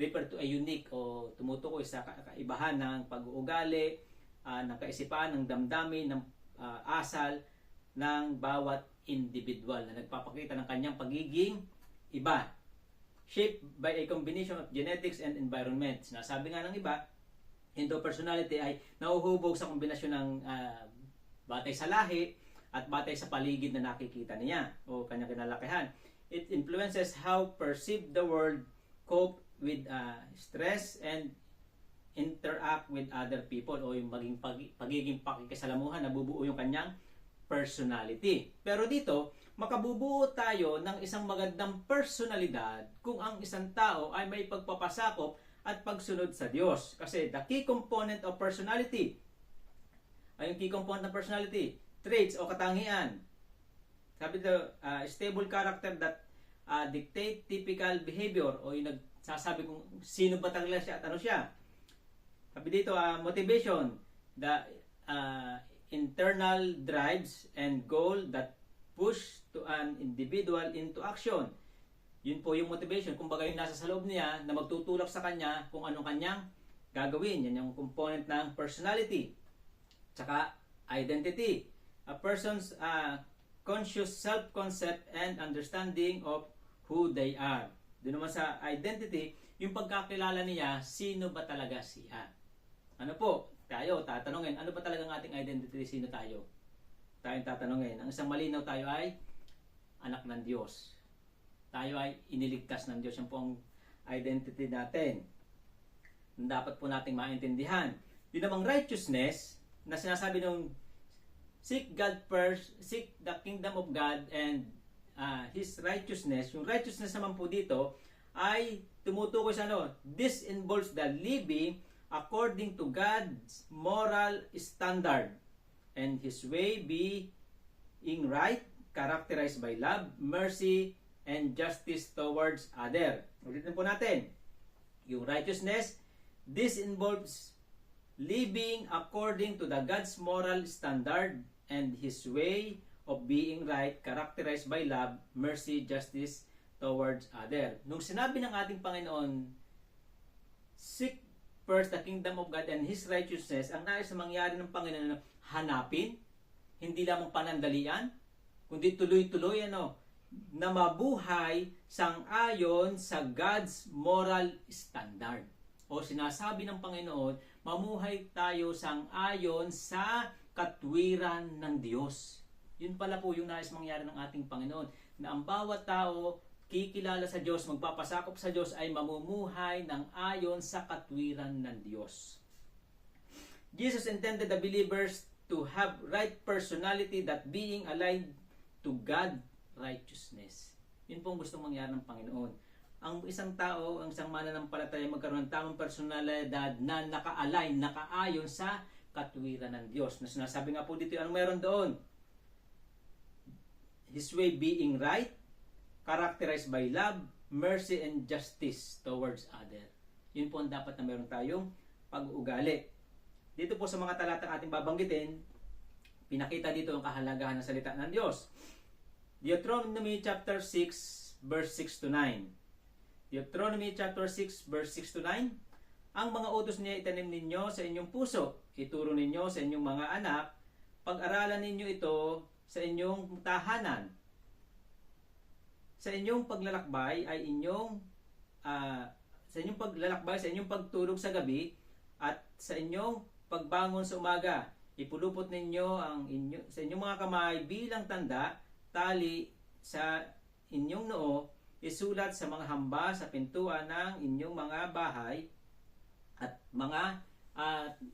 Speaker 1: refer to a unique o tumutukoy sa kaibahan ng pag-uugali, ng kaisipan, ng damdamin, ng asal ng bawat individual na nagpapakita ng kanyang pagiging iba. Shaped by a combination of genetics and environment. Sinasabi nga ng iba, Hindu personality ay nauhubog sa kombinasyon ng batay sa lahi at batay sa paligid na nakikita niya o kanyang kinalakihan. It influences how perceive the world, cope with stress, and interact with other people o yung pagiging pakikisalamuhan, nabubuo yung kanyang personality. Pero dito, makabubuo tayo ng isang magandang personalidad kung ang isang tao ay may pagpapasakop at pagsunod sa Diyos. Kasi the key component of personality ay yung key component ng personality, traits o katangian. Sabi dito, stable character that dictate typical behavior o yung nagsasabi kung sino ba talaga siya at ano siya. Sabi dito, motivation, the internal drives and goal that push to an individual into action. Yun po yung motivation. Kumbaga yung nasa sa loob niya na magtutulak sa kanya kung anong kanyang gagawin. Yan yung component ng personality. Tsaka identity. A person's conscious self-concept and understanding of who they are. Doon naman sa identity, yung pagkakilala niya, sino ba talaga siya? Ano po? Tayo, tatanungin, ano ba talagang ating identity? Sino tayo? Tayong tatanungin. Ang isang malinaw, tayo ay anak ng Diyos. Tayo ay iniligtas ng Diyos. Yan po ang identity natin. Dapat po nating maintindihan. Yun namang righteousness, na sinasabi nung seek God first, seek the kingdom of God and His righteousness. Yung righteousness naman po dito ay tumutukoy sa this involves the living according to God's moral standard and His way being right, characterized by love, mercy, and justice towards other. Ulitin po natin. Yung righteousness, this involves living according to the God's moral standard and His way of being right, characterized by love, mercy, justice towards other. Nung sinabi ng ating Panginoon, seek first the kingdom of God and His righteousness, ang nais na mangyari ng Panginoon, hanapin, hindi lamang panandalian, kundi tuloy-tuloy na mabuhay sang-ayon sa God's moral standard. O sinasabi ng Panginoon, mamuhay tayo sang-ayon sa katwiran ng Diyos. Yun pala po yung nais mangyari ng ating Panginoon, na ang bawat tao kikilala sa Diyos, magpapasakop sa Diyos, ay mamumuhay ng ayon sa katwiran ng Diyos. Jesus intended the believers to have right personality, that being aligned to God righteousness. Yun po ang gustong mangyari ng Panginoon. Ang isang tao, ang isang mananampalataya, magkaroon ng tamang personalidad na naka-align, naka-ayon sa katwiran ng Diyos. Na sinasabi nga po dito, anong meron doon? His way being right, characterized by love, mercy, and justice towards other. Yun po ang dapat na meron tayong pag-uugali. Dito po sa mga talatang ating babanggitin, pinakita dito ang kahalagahan ng salita ng Diyos. Deuteronomy chapter 6, verse 6 to 9. Deuteronomy chapter 6, verse 6 to 9. Ang mga utos niya itanim ninyo sa inyong puso, ituro ninyo sa inyong mga anak, pag-aralan ninyo ito sa inyong tahanan. Sa inyong paglalakbay ay sa inyong paglalakbay, sa inyong pagtulog sa gabi, at sa inyong pagbangon sa umaga. Ipulupot ninyo sa inyong mga kamay bilang tanda, tali sa inyong noo, isulat sa mga hamba sa pintuan ng inyong mga bahay at mga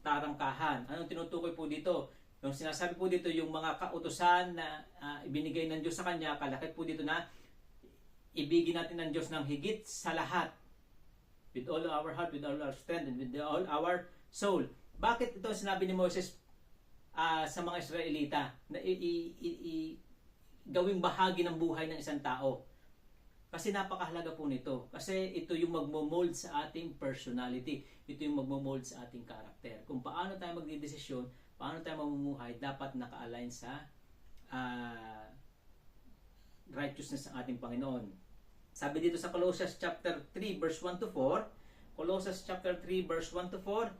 Speaker 1: tarangkahan. Anong tinutukoy po dito? Yung sinasabi po dito, yung mga kautusan na ibinigay ng Diyos sa kanya, kalakip po dito na ibigin natin ng Diyos ng higit sa lahat. With all our heart, with all our strength, and with all our soul. Bakit ito sinabi ni Moses sa mga Israelita na gawing bahagi ng buhay ng isang tao? Kasi napakahalaga po nito. Kasi ito yung magmo-mold sa ating personality. Ito yung magmo-mold sa ating karakter. Kung paano tayo magdidesisyon, paano tayo mamumuhay, dapat naka-align sa righteousness ng ating Panginoon. Sabi dito sa Colossians chapter 3 verse 1 to 4, Colossians chapter 3 verse 1 to 4,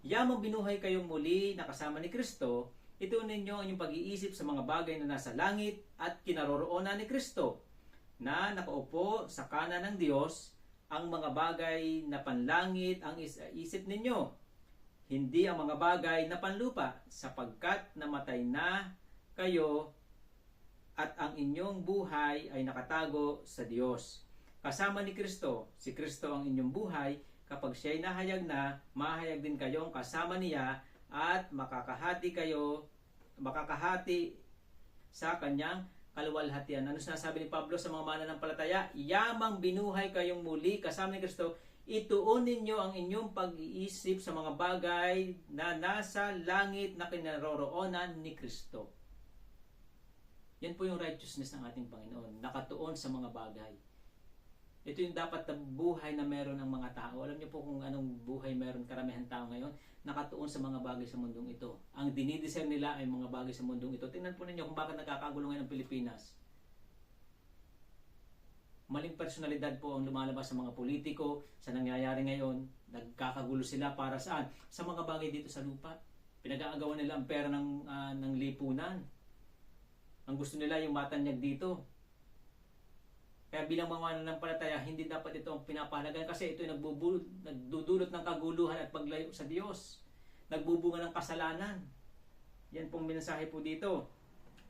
Speaker 1: yamang binuhay kayong muli na kasama ni Kristo, ituunin ninyo ang inyong pag-iisip sa mga bagay na nasa langit at kinaroroonan ni Kristo, na nakaupo sa kanan ng Diyos. Ang mga bagay na panlangit ang isip ninyo, hindi ang mga bagay na panlupa, sapagkat namatay na kayo at ang inyong buhay ay nakatago sa Diyos. Kasama ni Kristo, si Kristo ang inyong buhay. Kapag siya'y nahayag na, mahayag din kayong kasama niya at makakahati sa kanyang kaluwalhatian. Ano sinasabi ni Pablo sa mga mananampalataya? Yamang binuhay kayong muli kasama ni Kristo, ituon ninyo ang inyong pag-iisip sa mga bagay na nasa langit na kinaroroonan ni Kristo. Yan po yung righteousness ng ating Panginoon, nakatuon sa mga bagay. Ito yung dapat na buhay na meron ng mga tao. Alam niyo po kung anong buhay meron karamihan tao ngayon? Nakatuon sa mga bagay sa mundong ito. Ang dinidesign nila ay mga bagay sa mundong ito. Tingnan po ninyo kung bakit nagkakagulo ngayon ang Pilipinas. Maling personalidad po ang lumalabas sa mga politiko, sa nangyayari ngayon. Nagkakagulo sila para saan? Sa mga bagay dito sa lupa. Pinag-aagawan nila ang pera ng lipunan. Ang gusto nila yung matanyag dito. Kaya bilang mga mananampalataya, hindi dapat ito ang pinapahalagan kasi ito ay nagdudulot ng kaguluhan at paglayo sa Diyos. Nagbubunga ng kasalanan. Yan pong mensahe po dito.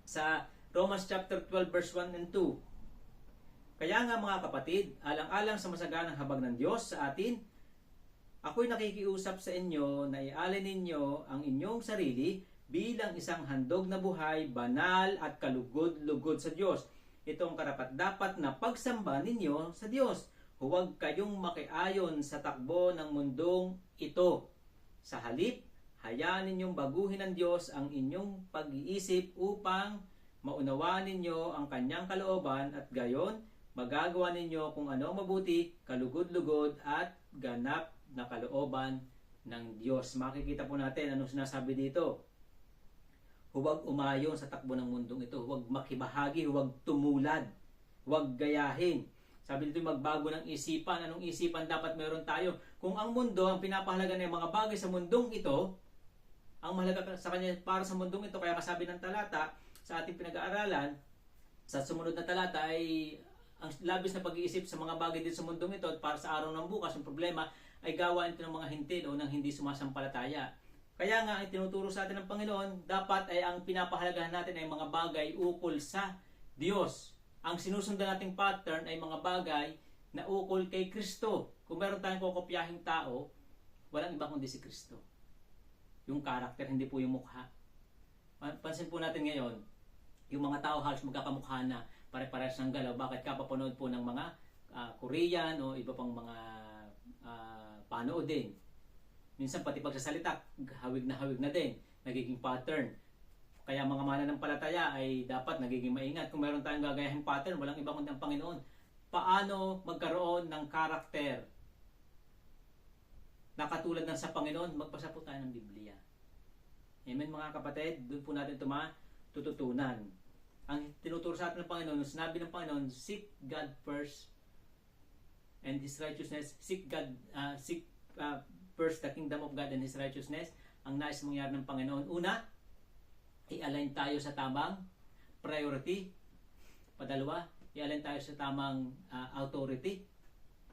Speaker 1: Sa Romans chapter 12 verse 1 and 2. Kaya nga mga kapatid, alang-alang sa masaganang habag ng Diyos sa atin, ako'y nakikiusap sa inyo na ialin ninyo ang inyong sarili bilang isang handog na buhay, banal at kalugod-lugod sa Diyos. Ito ang karapat-dapat na pagsamba ninyo sa Diyos. Huwag kayong makiayon sa takbo ng mundong ito. Sa halip, hayaan ninyong baguhin ng Diyos ang inyong pag-iisip upang maunawaan ninyo ang kanyang kalooban at gayon magagawa ninyo kung ano mabuti, kalugod-lugod at ganap na kalooban ng Diyos. Makikita po natin anong sinasabi dito. Huwag umayon sa takbo ng mundong ito. Huwag makibahagi, huwag tumulad, huwag gayahin. Sabi dito, magbago ng isipan. Anong isipan dapat meron tayo? Kung ang mundo, ang pinapahalaga ng mga bagay sa mundong ito, ang mahalaga sa kanya para sa mundong ito, kaya kasabi ng talata sa ating pinag-aaralan, sa sumunod na talata ay ang labis na pag-iisip sa mga bagay dito sa mundong ito at para sa araw ng bukas, ang problema ay gawain ito ng mga hintil o ng hindi sumasampalataya. Kaya nga, ang tinuturo sa atin ng Panginoon, dapat ay ang pinapahalagahan natin ay mga bagay ukol sa Diyos. Ang sinusundan nating pattern ay mga bagay na ukol kay Kristo. Kung meron tayong kokopyahing tao, walang iba kundi si Kristo. Yung karakter, hindi po yung mukha. Pansin po natin ngayon, yung mga tao halos magkakamukha na, pare-parehas ng galaw. Bakit kapapanood po ng mga Korean o iba pang mga panood din. Minsan pati pagsasalita, hawig na din, nagiging pattern. Kaya mga mananampalataya ay dapat nagiging maingat. Kung meron tayong gagayahing pattern, walang iba kundi ang Panginoon. Paano magkaroon ng karakter na katulad ng sa Panginoon? Magbasa po tayo ng Biblia. Amen mga kapatid, doon po natin ito matututunan. Ang tinuturo sa atin ng Panginoon, sinabi ng Panginoon, seek God first and His righteousness. Seek first the kingdom of God and His righteousness. Ang nais mangyari ng Panginoon. Una, i-align tayo sa tamang priority. Padalawa, i-align tayo sa tamang authority.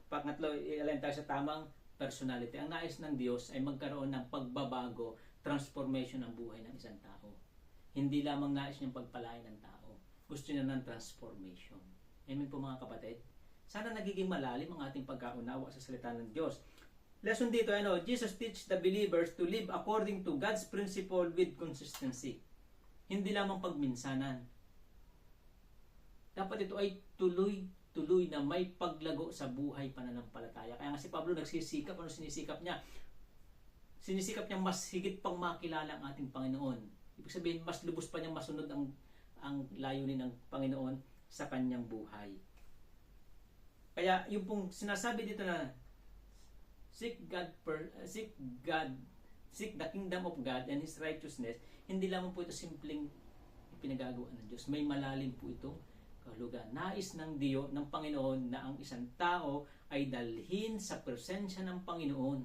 Speaker 1: Pangatlo, i-align tayo sa tamang personality. Ang nais ng Diyos ay magkaroon ng pagbabago, transformation ng buhay ng isang tao. Hindi lamang nais niyang pagpalain ng tao. Gusto niya ng transformation. Amen po mga kapatid. Sana nagiging malalim ang ating pagkaunawa sa salita ng Diyos. Lesson dito, Jesus teach the believers to live according to God's principle with consistency. Hindi lamang pagminsanan. Dapat ito ay tuloy na may paglago sa buhay pananampalataya. Kaya nga si Pablo nagsisikap. Ano sinisikap niya? Sinisikap niya mas higit pang makilala ang ating Panginoon. Ibig sabihin, mas lubos pa niyang masunod ang layunin ng Panginoon sa kanyang buhay. Kaya yung pong sinasabi dito na seek the kingdom of God and His righteousness, hindi lamang po ito simpleng pinagagawa ng Diyos. May malalim po ito kahulugan. Nais ng Panginoon na ang isang tao ay dalhin sa presensya ng Panginoon.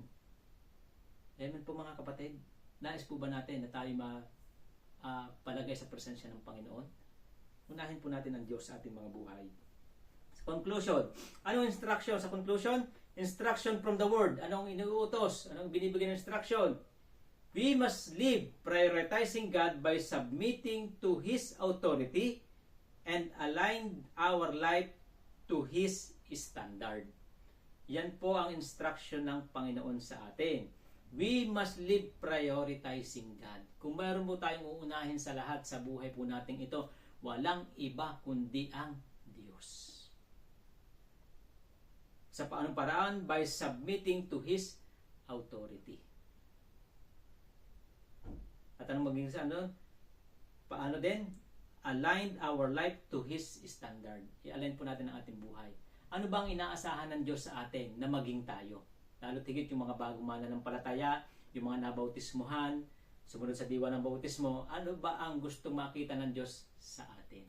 Speaker 1: Amen po mga kapatid. Nais po ba natin na tayo palagay sa presensya ng Panginoon? Unahin po natin ang Diyos sa ating mga buhay. Conclusion. Anong instruction sa conclusion? Instruction from the Word. Anong inuutos? Anong binibigay ng instruction? We must live prioritizing God by submitting to His authority and align our life to His standard. Yan po ang instruction ng Panginoon sa atin. We must live prioritizing God. Kung mayroon po tayong uunahin sa lahat sa buhay po natin ito, walang iba kundi ang Diyos. Sa paanong paraan? By submitting to His authority. At anong magiging sa paano din? Align our life to His standard. I-align po natin ang ating buhay. Ano bang inaasahan ng Diyos sa atin na maging tayo? Lalo tigit yung mga bagong mananampalataya, yung mga nabautismuhan, sumunod sa diwa ng bautismo, ano ba ang gustong makita ng Diyos sa atin?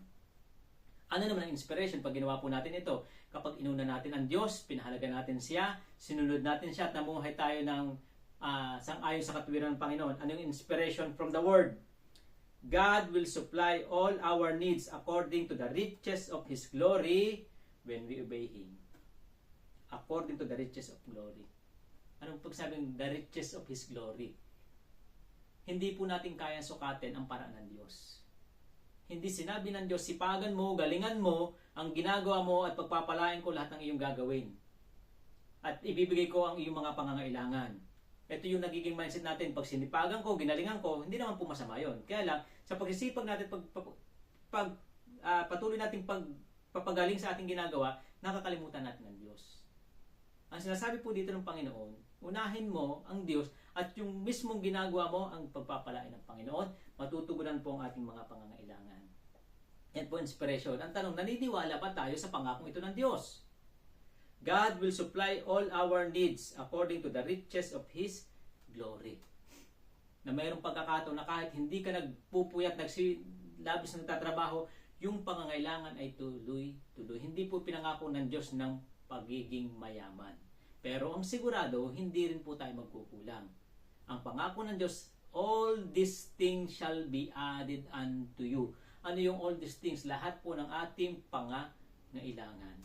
Speaker 1: Ano naman ang inspiration pag ginawa po natin ito? Kapag inuna natin ang Diyos, pinahalaga natin siya, sinunod natin siya at namuhay tayo ng sang-ayon sa katuwiran ng Panginoon. Ano yung inspiration from the Word? God will supply all our needs according to the riches of His glory when we obey Him. According to the riches of glory. Anong pagsabing the riches of His glory? Hindi po natin kayang sukatin ang paraan ng Diyos. Hindi sinabi ng Diyos, sipagan mo, galingan mo, ang ginagawa mo at pagpapalain ko lahat ng iyong gagawin. At ibibigay ko ang iyong mga pangangailangan. Ito yung nagiging mindset natin. Pag sinipagan ko, ginalingan ko, hindi naman po masama yun. Kaya lang, sa pagsisipag natin, patuloy nating pagpapagaling sa ating ginagawa, nakakalimutan natin ang Diyos. Ang sinasabi po dito ng Panginoon, unahin mo ang Diyos at yung mismong ginagawa mo ang pagpapalain ng Panginoon, matutugunan po ang ating mga pangangailangan. Yan po inspiration. Ang tanong, naniniwala ba tayo sa pangakong ito ng Diyos? God will supply all our needs according to the riches of His glory. Na mayroong pagkakataon na kahit hindi ka nagpupuyat, labis na nagtatrabaho, yung pangangailangan ay tuloy-tuloy. Hindi po pinangako ng Diyos ng pagiging mayaman. Pero ang sigurado, hindi rin po tayo magkukulang. Ang pangako ng Diyos, all these things shall be added unto you. Ano yung all these things? Lahat po ng ating pangangailangan.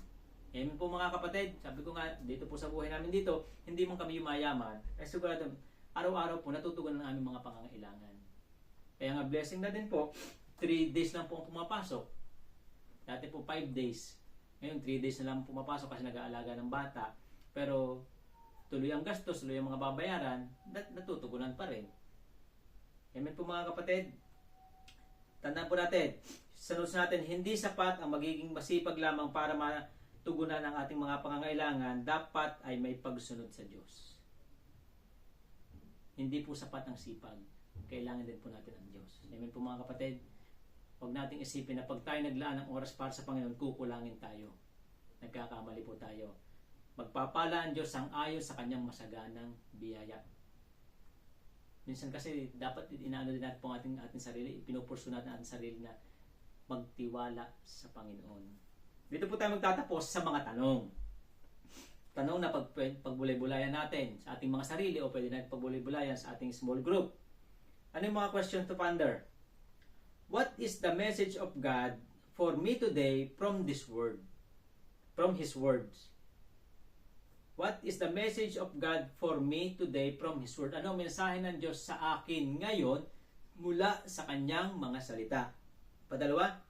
Speaker 1: Amen po mga kapatid, sabi ko nga, dito po sa buhay namin dito, hindi man kami yumayaman, ay sigurado, araw-araw po natutugunan ang aming mga pangangailangan. Kaya nga blessing na din po, 3 days lang po ang pumapasok. Dati po 5 days. Ngayon 3 days na lang pumapasok kasi nag-aalaga ng bata. Pero tuloy ang gastos, tuloy ang mga babayaran, natutugunan pa rin. Amen po mga kapatid. Tandaan po natin, sa notes natin, hindi sapat ang magiging masipag lamang para tugunan ang ating mga pangangailangan, dapat ay may pagsunod sa Diyos. Hindi po sapat ang sipag. Kailangan din po natin ang Diyos. Amen po mga kapatid. Huwag nating isipin na pag tayo naglaan ng oras para sa Panginoon, kukulangin tayo. Nagkakamali po tayo. Magpapala ang Diyos ang ayon sa kanyang masaganang biyaya. Minsan kasi dapat inaano din natin po ang ating sarili, pinupurso natin ang ating sarili na magtiwala sa Panginoon. Dito po tayo magtatapos sa mga tanong. Tanong na pagbulay-bulayan natin sa ating mga sarili o pwede natin pagbulay-bulayan sa ating small group. Ano yung mga question to ponder? What is the message of God for me today from this word? From His words. What is the message of God for me today from His word? Ano ang mensahe ng Diyos sa akin ngayon mula sa kanyang mga salita? Padalawa,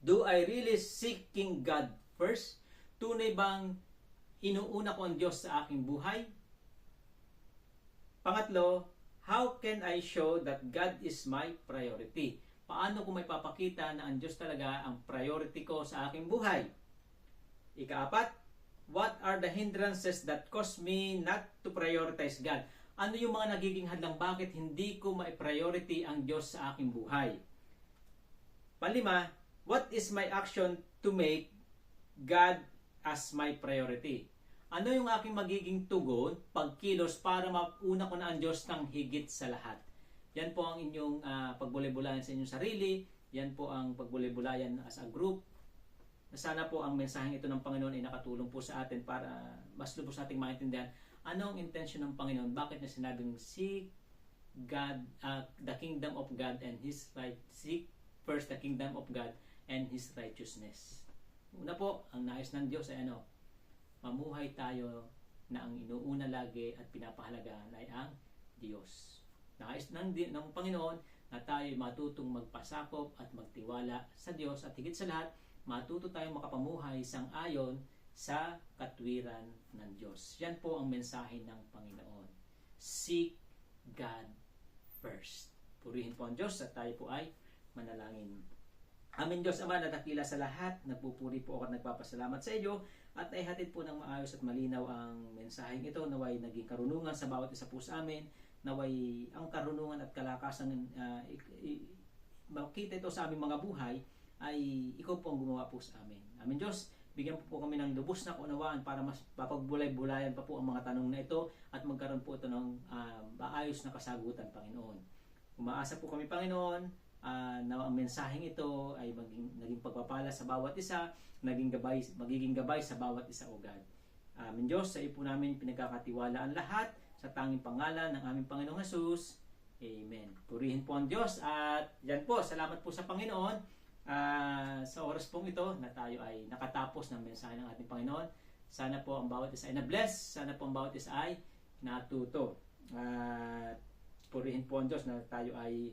Speaker 1: do I really seeking God first? Tunay bang inuuna ko ang Diyos sa aking buhay? Pangatlo, how can I show that God is my priority? Paano ko may papakita na ang Diyos talaga ang priority ko sa aking buhay? Ikaapat, what are the hindrances that cause me not to prioritize God? Ano yung mga nagiging hadlang bakit hindi ko ma-priority ang Diyos sa aking buhay? Panlima, what is my action to make God as my priority? Ano yung aking magiging tugon, pagkilos para mauna ko na ang Diyos ng higit sa lahat? Yan po ang inyong pagbulay-bulayan sa inyong sarili. Yan po ang pagbulay-bulayan as a group. Sana po ang mensaheng ito ng Panginoon ay nakatulong po sa atin para mas lubos nating maintindihan ano ang intention ng Panginoon. Bakit niya sinabing seek God, the kingdom of God and His right. Seek first the kingdom of God and His righteousness. Una po, ang nais ng Diyos ay mamuhay tayo na ang inuuna lagi at pinapahalagaan ay ang Diyos. Nais ng Panginoon na tayo matutong magpasakop at magtiwala sa Diyos at higit sa lahat, matuto tayong makapamuhay sang-ayon sa katwiran ng Diyos. Yan po ang mensahe ng Panginoon. Seek God first. Purihin po ang Diyos at tayo po ay manalangin. Amin Diyos Ama na dakila sa lahat, nagpupuri po ako at nagpapasalamat sa iyo at ay hatid po ng maayos at malinaw ang mensaheng ito, naway naging karunungan sa bawat isa po sa amin, naway ang karunungan at kalakasan makita ito sa aming mga buhay ay ikaw po ang gumawa po sa amin. Amin Diyos, bigyan po kami ng lubos na kaunawaan para mas papagbulay-bulayan pa po ang mga tanong na ito at magkaroon po ito ng maayos na kasagutan, Panginoon. Umaasa po kami, Panginoon, na ang mensaheng ito ay naging pagpapala sa bawat isa, magiging gabay sa bawat isa, O God. Amin Diyos, sa iyo po namin pinagkakatiwalaan lahat sa tanging pangalan ng aming Panginoong Hesus. Amen. Purihin po ang Diyos at yan po, salamat po sa Panginoon. Sa oras pong ito na tayo ay nakatapos ng mensahe ng ating Panginoon. Sana po ang bawat isa ay na-bless. Sana po ang bawat isa ay natuto. Purihin po ang Diyos na tayo ay